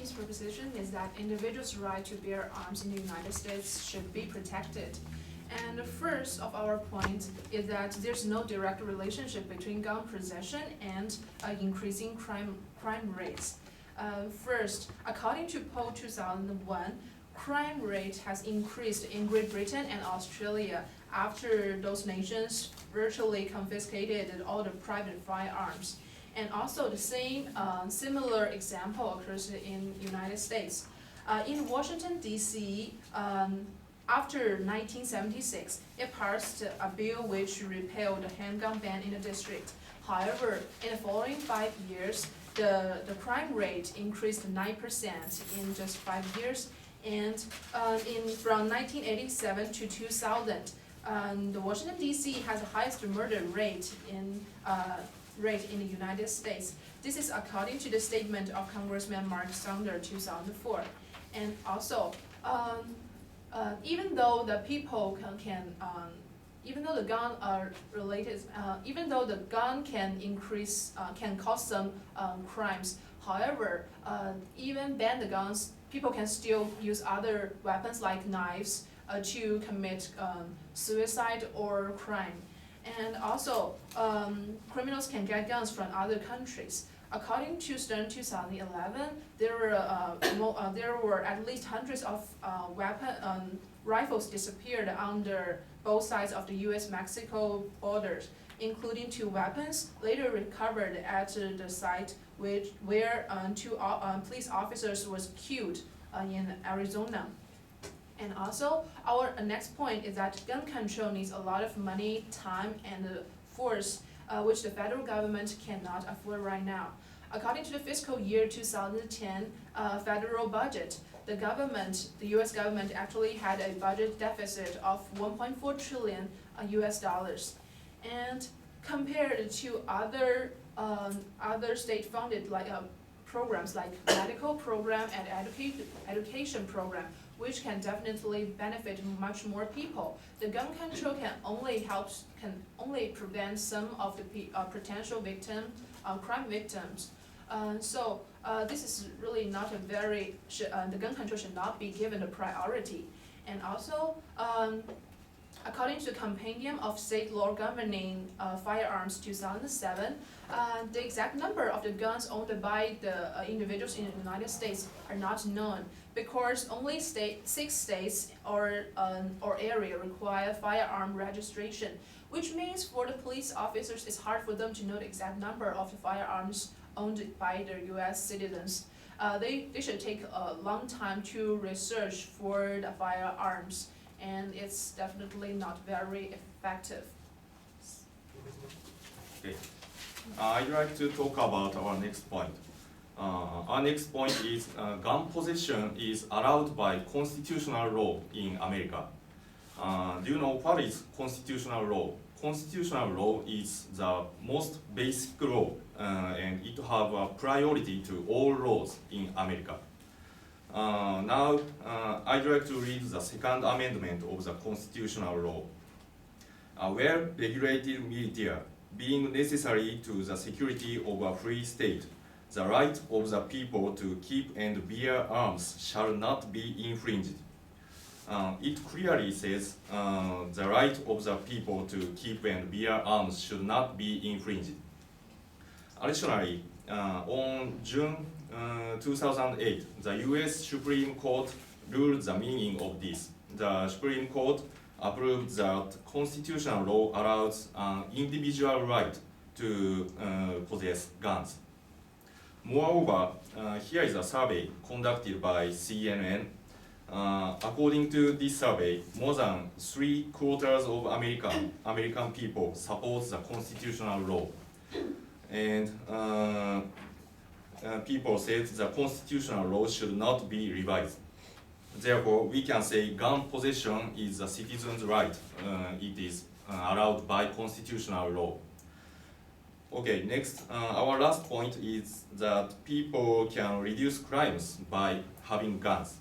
14th proposition is that individuals' right to bear arms in the United States should be protected. And the first of our points is that there's no direct relationship between gun possession and increasing crime rates. First, according to poll 2001, crime rate has increased in Great Britain and Australia after those nations virtually confiscated all the private firearms. And also the same similar example occurs in United States. In Washington, D.C., after 1976, it passed a bill which repealed the handgun ban in the district. However, in the following 5 years, the crime rate increased 9% in just 5 years. And from 1987 to 2000, the Washington, D.C. has the highest murder rate in the United States. This is according to the statement of Congressman Mark Saunders, 2004. And also, even though the people even though the gun are related, even though the gun can cause some crimes. However, even ban the guns, people can still use other weapons like knives to commit suicide or crime. And also, criminals can get guns from other countries. According to Stern 2011, there were at least hundreds of rifles disappeared under both sides of the U.S.-Mexico borders, including 2 weapons later recovered at the site where 2 police officers was killed in Arizona. And also, our next point is that gun control needs a lot of money, time, and force, which the federal government cannot afford right now. According to the fiscal year 2010 federal budget, the U.S. government actually had a budget deficit of 1.4 trillion U.S. dollars. And compared to other state-funded programs like medical program and education program, which can definitely benefit much more people, the gun control can only prevent some of the potential crime victims. So this is really not a the gun control should not be given a priority. And also, according to the Compendium of State Law Governing Firearms 2007, the exact number of the guns owned by the individuals in the United States are not known because only 6 states or area require firearm registration, which means for the police officers it's hard for them to know the exact number of the firearms owned by the U.S. citizens. They should take a long time to research for the firearms, and it's definitely not very effective. Okay. I'd like to talk about our next point. Our next point is gun possession is allowed by constitutional law in America. Do you know what is constitutional law? Constitutional law is the most basic law, and it have a priority to all laws in America. Now, I'd like to read the second amendment of the constitutional law. Well-regulated military being necessary to the security of a free state, the right of the people to keep and bear arms shall not be infringed. It clearly says the right of the people to keep and bear arms should not be infringed. Additionally, on June 2008, the U.S. Supreme Court ruled the meaning of this. The Supreme Court approved that constitutional law allows an individual right to possess guns. Moreover, here is a survey conducted by CNN. According to this survey, more than 3/4 of American people support the constitutional law. And people said the constitutional law should not be revised. Therefore, we can say gun possession is a citizen's right. It is allowed by constitutional law. Okay, next, our last point is that people can reduce crimes by having guns.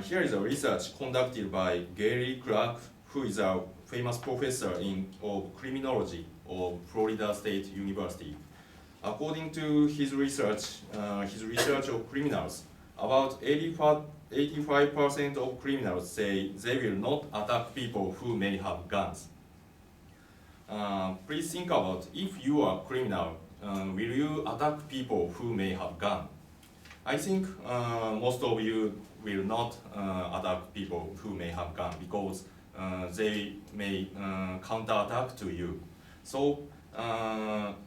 Here is a research conducted by Gary Clark, who is a famous professor of criminology of Florida State University. According to his research of criminals, about 85% of criminals say they will not attack people who may have guns. Please think about, if you are a criminal, will you attack people who may have guns? I think most of you will not attack people who may have guns because they may counterattack to you. So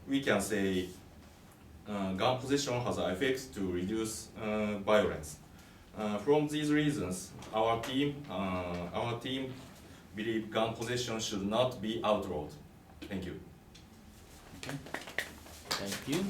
we can say gun possession has an effect to reduce violence. From these reasons, our team believe gun possession should not be outlawed. Thank you. Thank you.